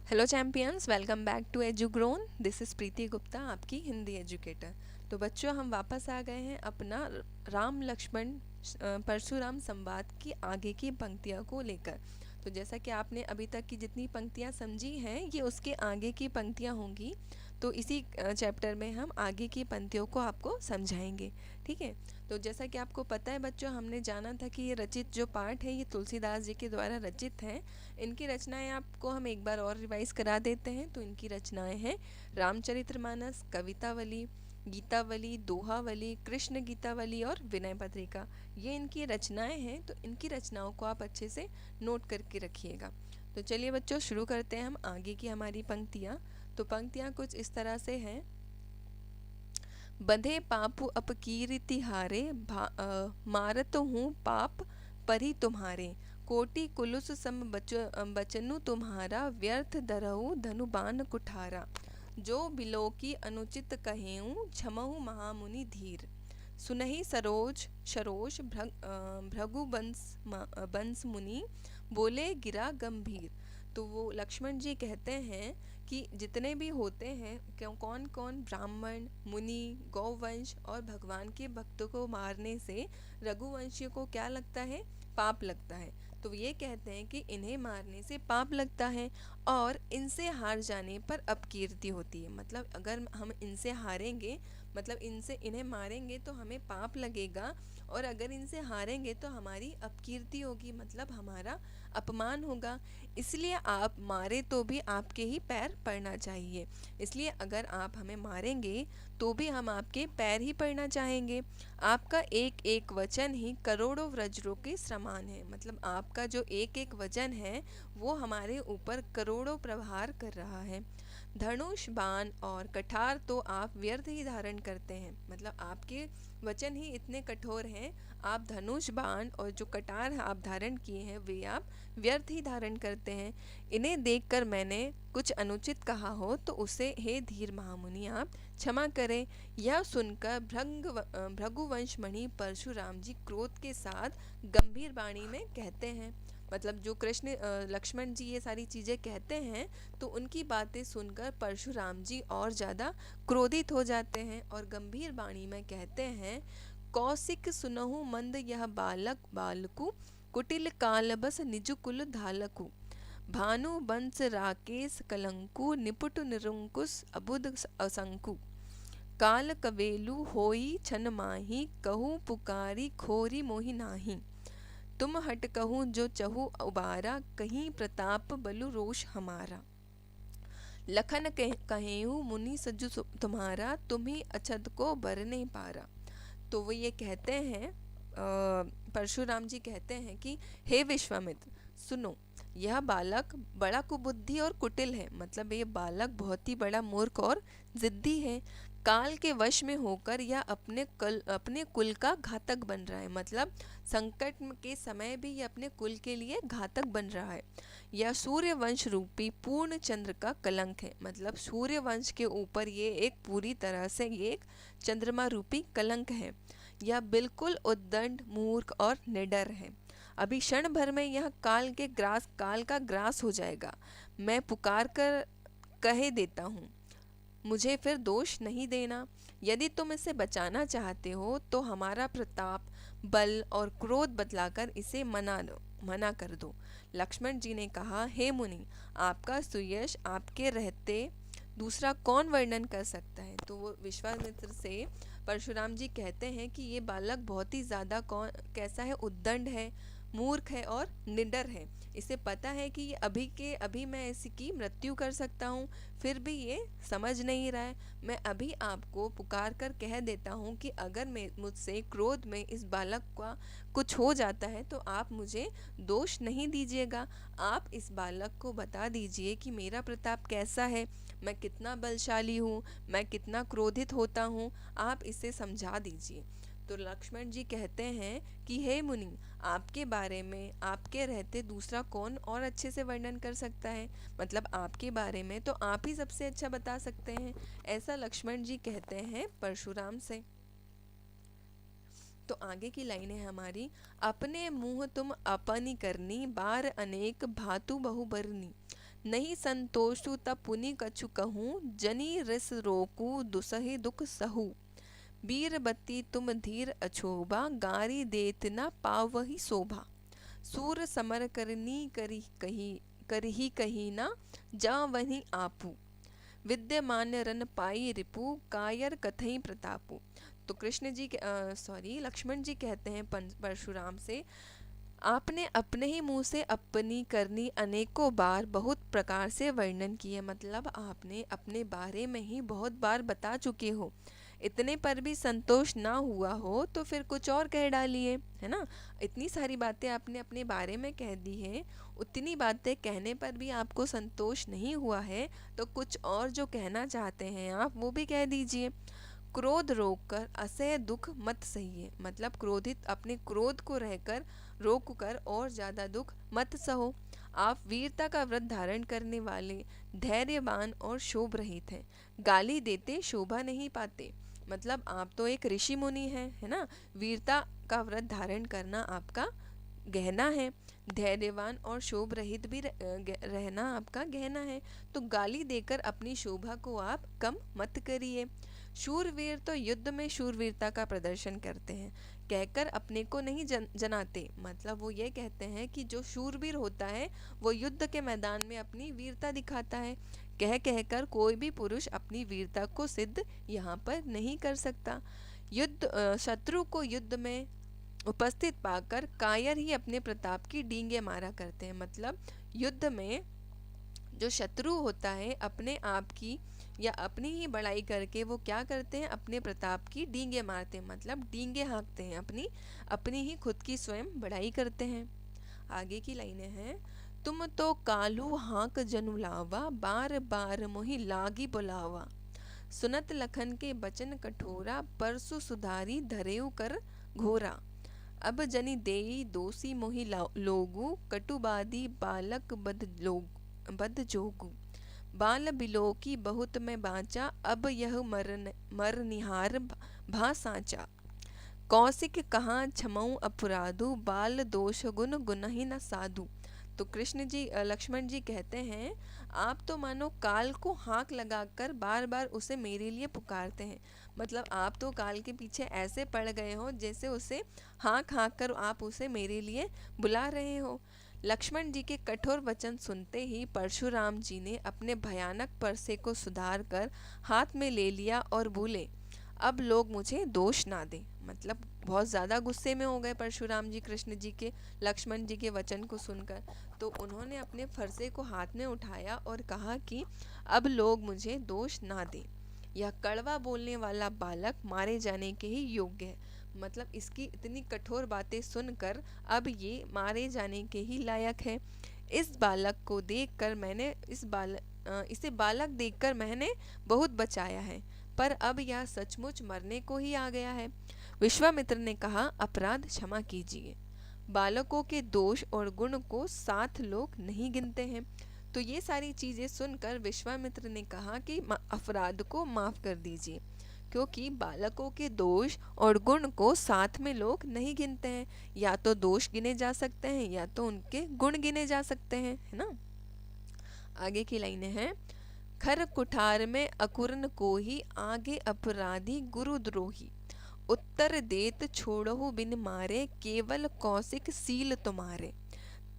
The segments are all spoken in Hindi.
Hello champions, welcome back to Edugrown. This is Preeti Gupta, आपकी हिंदी एजुकेटर। तो बच्चों, हम वापस आ गए हैं अपना राम लक्ष्मण परशुराम संवाद की आगे की पंक्तियों को लेकर। तो जैसा कि आपने अभी तक की जितनी पंक्तियां समझी हैं, ये उसके आगे की पंक्तियां होंगी। तो इसी चैप्टर में हम आगे की पंक्तियों को आपको समझाएंगे। ठीक है। तो जैसा कि आपको पता है बच्चों, हमने जाना था कि ये रचित जो पाठ है ये तुलसीदास जी के द्वारा रचित हैं। इनकी रचनाएं आपको हम एक बार और रिवाइज करा देते हैं। तो इनकी रचनाएं हैं रामचरितमानस, कवितावली, गीतावली, दोहावली, कृष्ण गीतावली और विनय पत्रिका। ये इनकी रचनाएं हैं। तो इनकी रचनाओं को आप अच्छे से नोट करके रखिएगा। तो चलिए बच्चों, शुरू करते हैं हम आगे की हमारी पंक्तियाँ। तो पंक्तियाँ कुछ इस तरह से हैं। बंधे पाप अपकीर्ति हारे, मारत हूँ पाप परी तुम्हारे। कोटि कुलुस सम बचनु तुम्हारा, व्यर्थ दरहु धनुबान कुठारा। जो बिलोकी अनुचित कहेऊँ, क्षमहु महामुनि धीर। सुनहि सरोज सरोज भृगु बंस मुनि, बोले गिरा गंभीर। तो वो लक्ष्मण जी कहते हैं कि जितने भी होते हैं, कौन कौन ब्राह्मण, मुनि, गौवंश और भगवान के भक्तों को मारने से रघुवंशियों को क्या लगता है? पाप लगता है। तो ये कहते हैं कि इन्हें मारने से पाप लगता है और इनसे हार जाने पर अपकीर्ति होती है। मतलब अगर हम इनसे हारेंगे, मतलब इन्हें मारेंगे तो हमें पाप लगेगा, और अगर इनसे हारेंगे तो हमारी अपकीर्ति होगी, मतलब हमारा अपमान होगा। इसलिए आप मारे तो भी आपके ही पैर पड़ना चाहिए। इसलिए अगर आप हमें मारेंगे तो भी हम आपके पैर ही पड़ना चाहेंगे। आपका एक एक वचन ही करोड़ों वज्रों के समान है। मतलब आपका जो एक एक वचन है वो हमारे ऊपर करोड़ों प्रहार कर रहा है। धनुष, बाण और कठार तो आप व्यर्थ ही धारण करते हैं। मतलब आपके वचन ही इतने कठोर हैं, आप धनुष, बाण और जो कटार आप धारण किए हैं वे आप व्यर्थ ही धारण करते हैं। इन्हें देखकर मैंने कुछ अनुचित कहा हो तो उसे हे धीर महामुनि आप क्षमा करें। यह सुनकर भृगुवंश मणि परशुराम जी क्रोध के साथ गंभीर वाणी में कहते हैं। मतलब जो कृष्ण लक्ष्मण जी ये सारी चीज़ें कहते हैं, तो उनकी बातें सुनकर परशुराम जी और ज़्यादा क्रोधित हो जाते हैं और गंभीर वाणी में कहते हैं, कौशिक सुनहु मंद यह बालक बालकु, कुटिल कालबस निज कुल धालकु। भानु बंस राकेश कलंकु, निपुट निरंकुश अबुद असंकु। काल कवेलु होई छन माही, कहूँ पुकारी खोरी मोहि नाही। तुम हट कहूँ जो चहु उबारा, कहीं प्रताप बलु रोष हमारा। लखन कहेऊ मुनि सजु तुम्हारा, तुम्ही अछत को बर नहीं पारा। तो वो ये कहते हैं, परशुराम जी कहते हैं कि हे विश्वामित्र सुनो, यह बालक बड़ा कुबुद्धि और कुटिल है। मतलब ये बालक बहुत ही बड़ा मूर्ख और जिद्दी है। काल के वश में होकर यह अपने कुल का घातक बन रहा है। मतलब संकट के समय भी यह अपने कुल के लिए घातक बन रहा है। यह सूर्य वंश रूपी पूर्ण चंद्र का कलंक है। मतलब सूर्य वंश के ऊपर ये एक पूरी तरह से ये एक चंद्रमा रूपी कलंक है। यह बिल्कुल उद्दंड, मूर्ख और निडर है। अभी क्षण भर में यह काल का ग्रास हो जाएगा। मैं पुकार कर कहे देता हूँ, मुझे फिर दोष नहीं देना। यदि तुम इसे बचाना चाहते हो तो हमारा प्रताप, बल और क्रोध बतलाकर इसे मना कर दो। लक्ष्मण जी ने कहा, हे मुनि, आपका सुयश आपके रहते दूसरा कौन वर्णन कर सकता है। तो वो विश्वामित्र से परशुराम जी कहते हैं कि ये बालक बहुत ही ज़्यादा कैसा है, उद्दंड है, मूर्ख है और निडर है। इसे पता है कि अभी के अभी मैं इसकी मृत्यु कर सकता हूँ, फिर भी ये समझ नहीं रहा है। मैं अभी आपको पुकार कर कह देता हूँ कि अगर मैं मुझसे क्रोध में इस बालक का कुछ हो जाता है तो आप मुझे दोष नहीं दीजिएगा। आप इस बालक को बता दीजिए कि मेरा प्रताप कैसा है, मैं कितना बलशाली हूँ, मैं कितना क्रोधित होता हूँ, आप इसे समझा दीजिए। तो लक्ष्मण जी कहते हैं कि हे मुनि, आपके बारे में आपके रहते दूसरा कौन और अच्छे से वर्णन कर सकता है। मतलब आपके बारे में तो आप ही सबसे अच्छा बता सकते हैं। ऐसा लक्ष्मण जी कहते हैं परशुराम से। तो आगे की लाइन है हमारी, अपने मुँह तुम अपनी करनी, बार अनेक भातु बहु बरनी। नहीं संतोषु तब पुनि कछु कहूँ, जनी रिस रोकू दुसहि दुख सहू। बीर बत्ती तुम धीर अछोभा, गारी देत न पावही शोभा। सूर समर करनी करही कही ना, जा वहीं आपू। विद्यमान रन पाई रिपु, कायर कथई प्रतापु। तो कृष्ण जी लक्ष्मण जी कहते हैं परशुराम से, आपने अपने ही मुंह से अपनी करनी अनेकों बार बहुत प्रकार से वर्णन किए, मतलब आपने अपने बारे में ही बहुत बार बता चुके हो। इतने पर भी संतोष ना हुआ हो तो फिर कुछ और कह डालिए, है ना। इतनी सारी बातें आपने अपने बारे में कह दी है, उतनी बातें कहने पर भी आपको संतोष नहीं हुआ है, तो कुछ और जो कहना चाहते हैं आप वो भी कह दीजिए। क्रोध रोककर असह्य दुख मत सहिए, मतलब क्रोधित अपने क्रोध को रहकर रोक कर और ज़्यादा दुख मत सहो। आप वीरता का व्रत धारण करने वाले, धैर्यवान और शोभ रहित हैं, गाली देते शोभा नहीं पाते। मतलब आप तो एक ऋषि मुनि हैं, है ना। वीरता का व्रत धारण करना आपका गहना है, धैर्यवान और शोभ रहित भी रहना आपका गहना है। तो गाली देकर अपनी शोभा को आप कम मत करिए। शूरवीर तो युद्ध में शूरवीरता का प्रदर्शन करते हैं, कहकर अपने को नहीं जनाते। मतलब वो ये कहते हैं कि जो शूरवीर होता है वो युद्ध के मैदान में अपनी वीरता दिखाता है। कह कहकर कोई भी पुरुष अपनी वीरता को सिद्ध यहाँ पर नहीं कर सकता। शत्रु को युद्ध में उपस्थित पाकर कायर ही अपने प्रताप की डींगे मारा करते हैं। मतलब युद्ध में जो शत्रु होता है अपने आप की या अपनी ही बड़ाई करके वो क्या करते हैं, अपने प्रताप की डींगे मारते हैं, मतलब डींगे हाँकते हैं, अपनी ही खुद की स्वयं बड़ाई करते हैं। आगे की लाइनें हैं, तुम तो कालू हाँक जनुलावा, बार बार मोहि लागी बुलावा। सुनत लखन के बचन कठोरा, परसु सुधारी धरेउ कर घोरा। अब जनि देई दोषी मोहि लोगु, कटुबादी बालक बद जोगु। बाल बिलोकी बहुत में बाँचा, अब यह मर निहार भा साँचा। कौशिक कहाँ क्षमऊ अपराधु, बाल दोष गुण गुनहि न साधु। तो लक्ष्मण जी कहते हैं, आप तो मानो काल को हाँक लगाकर बार बार उसे मेरे लिए पुकारते हैं। मतलब आप तो काल के पीछे ऐसे पड़ गए हो जैसे उसे हाँक हाँक कर आप उसे मेरे लिए बुला रहे हो। लक्ष्मण जी के कठोर वचन सुनते ही परशुराम जी ने अपने भयानक परसे को सुधार कर हाथ में ले लिया और बोले, अब लोग मुझे दोष ना दें। मतलब बहुत ज़्यादा गुस्से में हो गए परशुराम जी कृष्ण जी के लक्ष्मण जी के वचन को सुनकर। तो उन्होंने अपने फरसे को हाथ में उठाया और कहा कि अब लोग मुझे दोष ना दें, यह कड़वा बोलने वाला बालक मारे जाने के ही योग्य है। मतलब इसकी इतनी कठोर बातें सुनकर अब ये मारे जाने के ही लायक है। इस बालक को देखकर मैंने इसे बालक देखकर मैंने बहुत बचाया है, पर अब यह सचमुच मरने को ही आ गया है। विश्वामित्र ने कहा, अपराध क्षमा कीजिए। बालकों के दोष और गुण को साथ लोग नहीं गिनते हैं। तो ये सारी चीज़ें सुनकर विश्वामित्र ने कहा कि अपराध को माफ़ कर दीजिए, क्योंकि बालकों के दोष और गुण को साथ में लोग नहीं गिनते हैं। या तो दोष गिने जा सकते हैं या तो उनके गुण गिने जा सकते हैं, है ना। आगे की लाइनें हैं, खर कुठार में अकुरन को ही, आगे अपराधी गुरुद्रोही। उत्तर देत छोड़हु बिन मारे, केवल कौशिक सील तुम्हारे।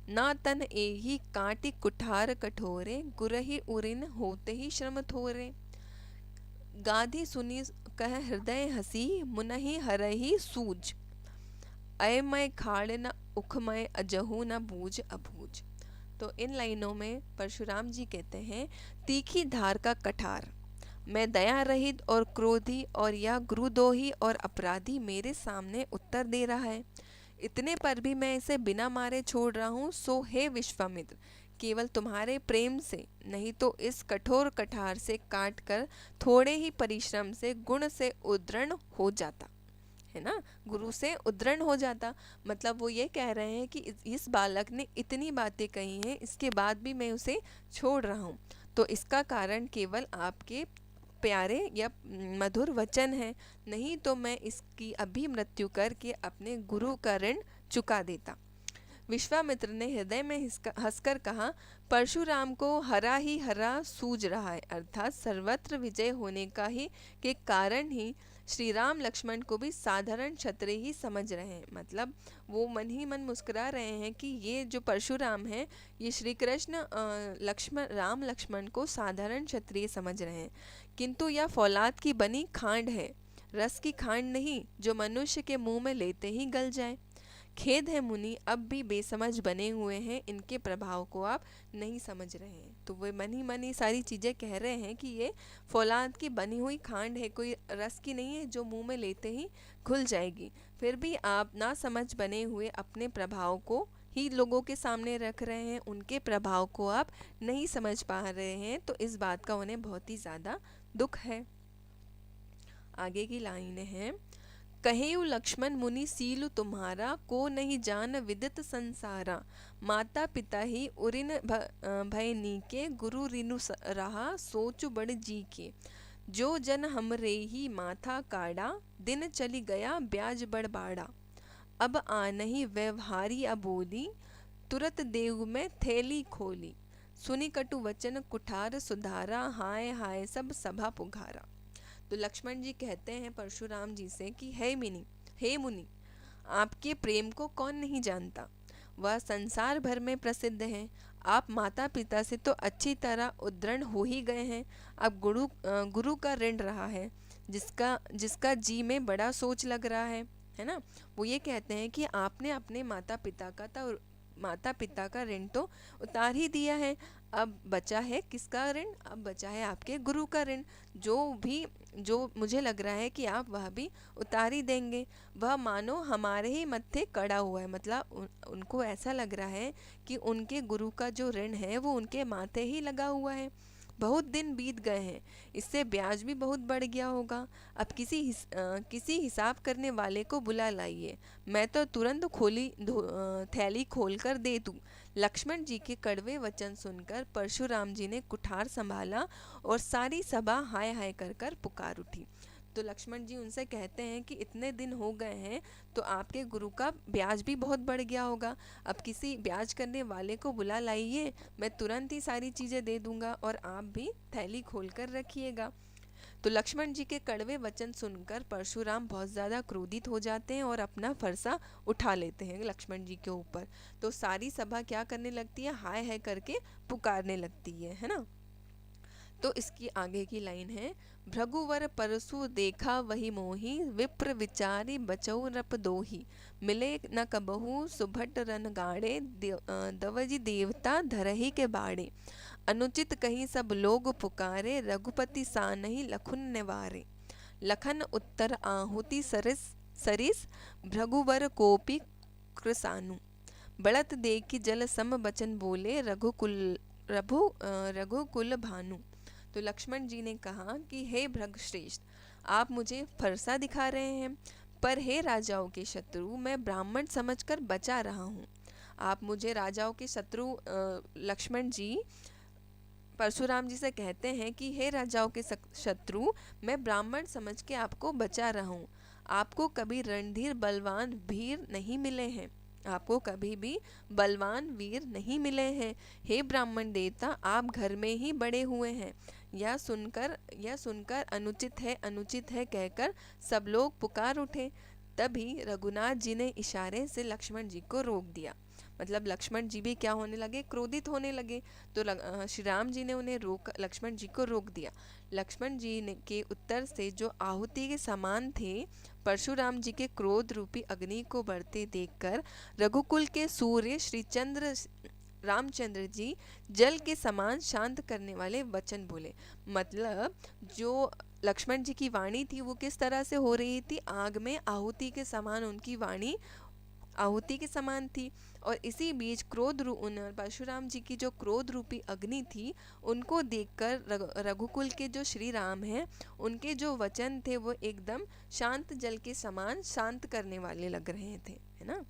ना तन एही काटी कुठार कठोरे, गुरहि उरिन होते ही श्रम थोरे। गाधी सुनी कह हृदय हसी, मुनहि हरहि सूज। अयमय खाड़ न उखमय, अजहू न बूझ अबूझ। तो इन लाइनों में परशुराम जी कहते हैं, तीखी धार का कठार, मैं दया रहित और क्रोधी और या गुरुद्रोही और अपराधी मेरे सामने उत्तर दे रहा है, इतने पर भी मैं इसे बिना मारे छोड़ रहा हूँ। सो हे विश्वामित्र, केवल तुम्हारे प्रेम से, नहीं तो इस कठोर कठार से काट कर थोड़े ही परिश्रम से गुण से उद्दृढ़ हो जाता, है ना, गुरु से उद्दृढ़ हो जाता। मतलब वो ये कह रहे हैं कि इस बालक ने इतनी बातें कही हैं, इसके बाद भी मैं उसे छोड़ रहा हूँ, तो इसका कारण केवल आपके प्यारे या मधुर वचन है, नहीं तो मैं इसकी अभी मृत्यु करके अपने गुरु का ऋण चुका देता। विश्वामित्र ने हृदय में हंसकर कहा, परशुराम को हरा ही हरा सूझ रहा है, अर्थात सर्वत्र विजय होने का ही के कारण ही श्री राम लक्ष्मण को भी साधारण क्षत्रिय ही समझ रहे हैं। मतलब वो मन ही मन मुस्कुरा रहे हैं कि ये जो परशुराम है ये श्री कृष्ण राम लक्ष्मण को साधारण क्षत्रिय समझ रहे हैं, किंतु यह फौलाद की बनी खांड है, रस की खांड नहीं जो मनुष्य के मुंह में लेते ही गल जाए। खेद है मुनि, अब भी बेसमझ बने हुए हैं, इनके प्रभाव को आप नहीं समझ रहे हैं। तो वे मन ही मन ही सारी चीज़ें कह रहे हैं कि ये फौलाद की बनी हुई खांड है, कोई रस की नहीं है जो मुंह में लेते ही घुल जाएगी। फिर भी आप ना समझ बने हुए अपने प्रभाव को ही लोगों के सामने रख रहे हैं, उनके प्रभाव को आप नहीं समझ पा रहे हैं, तो इस बात का उन्हें बहुत ही ज़्यादा दुख है। आगे की लाइनें हैं, कहेउ लक्ष्मण मुनि सीलु तुम्हारा, को नहीं जान विदित संसारा। माता पिता ही उरिन भय नीके, गुरु रिनु रहा सोचु बड़ जी के। जो जन हमरे ही माथा काड़ा, दिन चली गया ब्याज बड़ बाड़ा। अब आनहि व्यवहारी अबोली, तुरत देव में थैली खोली। सुनि कटु वचन कुठार सुधारा, हाय हाय सब सभा पुघारा। तो लक्ष्मण जी कहते हैं परशुराम जी से कि हे मुनि, आपके प्रेम को कौन नहीं जानता, वह संसार भर में प्रसिद्ध है। आप माता पिता से तो अच्छी तरह उद्दृढ़ हो ही गए हैं, अब गुरु का ऋण रहा है, जिसका जी में बड़ा सोच लग रहा है ना। वो ये कहते हैं कि आपने अपने माता पिता का ऋण तो उतार ही दिया है, अब बचा है किसका ऋण, अब बचा है आपके गुरु का ऋण, जो मुझे लग रहा है कि आप वह भी उतार ही देंगे। वह मानो हमारे ही मत्थे कड़ा हुआ है, मतलब उनको ऐसा लग रहा है कि उनके गुरु का जो ऋण है वो उनके माथे ही लगा हुआ है। बहुत दिन बीत गए हैं, इससे ब्याज भी बहुत बढ़ गया होगा। अब किसी हिसाब करने वाले को बुला लाइए, मैं तो तुरंत थैली खोल कर दे दूँ। लक्ष्मण जी के कड़वे वचन सुनकर परशुराम जी ने कुठार संभाला और सारी सभा हाय हाय कर कर पुकार उठी। तो लक्ष्मण जी उनसे कहते हैं कि इतने दिन हो गए हैं तो आपके गुरु का ब्याज भी बहुत बढ़ गया होगा, अब किसी ब्याज करने वाले को बुला लाइए, मैं तुरंत ही सारी चीज़ें दे दूंगा और आप भी थैली खोल कर रखिएगा। तो लक्ष्मण जी के कड़वे वचन सुनकर परशुराम बहुत ज़्यादा क्रोधित हो जाते हैं और अपना फरसा उठा लेते हैं लक्ष्मण जी के ऊपर। तो सारी सभा क्या करने लगती है, हाय हाय करके पुकारने लगती है ना। तो इसकी आगे की लाइन है, भृगुवर परसु देखा वही मोही, विप्र विचारी बचौ नृप दोही। मिले न कबहू सुभट रन गाड़े, दवजी देवता धरही के बाड़े। अनुचित कहीं सब लोग पुकारे, रघुपति सानहि लखुन निवारे। लखन उत्तर आहुति सरिस, भृगुवर कोपी कृसानु। बढ़त देखी जल सम बचन बोले, रघुकुल भानु। तो लक्ष्मण जी ने कहा कि हे भृगश्रेष्ठ, आप मुझे फरसा दिखा रहे हैं, पर हे राजाओं के शत्रु, मैं ब्राह्मण समझकर बचा रहा हूँ। आप मुझे राजाओं के शत्रु लक्ष्मण जी परशुराम जी से कहते हैं कि हे राजाओं के शत्रु, मैं ब्राह्मण समझ के आपको बचा रहा हूँ। आपको कभी रणधीर बलवान वीर नहीं मिले हैं, आपको कभी भी बलवान वीर नहीं मिले हैं। हे ब्राह्मण देवता, आप घर में ही बड़े हुए हैं। यह सुनकर अनुचित है कहकर सब लोग पुकार उठे। तभी रघुनाथ जी ने इशारे से लक्ष्मण जी को रोक दिया। मतलब लक्ष्मण जी भी क्या होने लगे, क्रोधित होने लगे। तो श्री राम जी ने उन्हें लक्ष्मण जी को रोक दिया। लक्ष्मण जी ने के उत्तर से जो आहुति के समान थे, परशुराम जी के क्रोध रूपी अग्नि को बढ़ते देखकर रघुकुल के सूर्य रामचंद्र जी जल के समान शांत करने वाले वचन बोले। मतलब जो लक्ष्मण जी की वाणी थी वो किस तरह से हो रही थी, आग में आहुति के समान उनकी वाणी आहुति के समान थी। और इसी बीच परशुराम जी की जो क्रोध रूपी अग्नि थी, उनको देखकर रघुकुल के जो श्री राम हैं, उनके जो वचन थे वो एकदम शांत जल के समान शांत करने वाले लग रहे थे, है ना।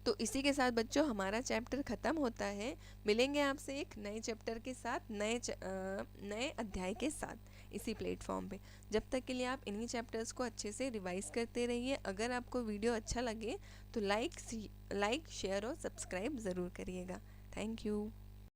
तो इसी के साथ बच्चों हमारा चैप्टर ख़त्म होता है। मिलेंगे आपसे एक नए चैप्टर के साथ, नए अध्याय के साथ। इसी प्लेटफॉर्म पे। जब तक के लिए आप इन्हीं चैप्टर्स को अच्छे से रिवाइज करते रहिए। अगर आपको वीडियो अच्छा लगे तो लाइक शेयर और सब्सक्राइब ज़रूर करिएगा। Thank you.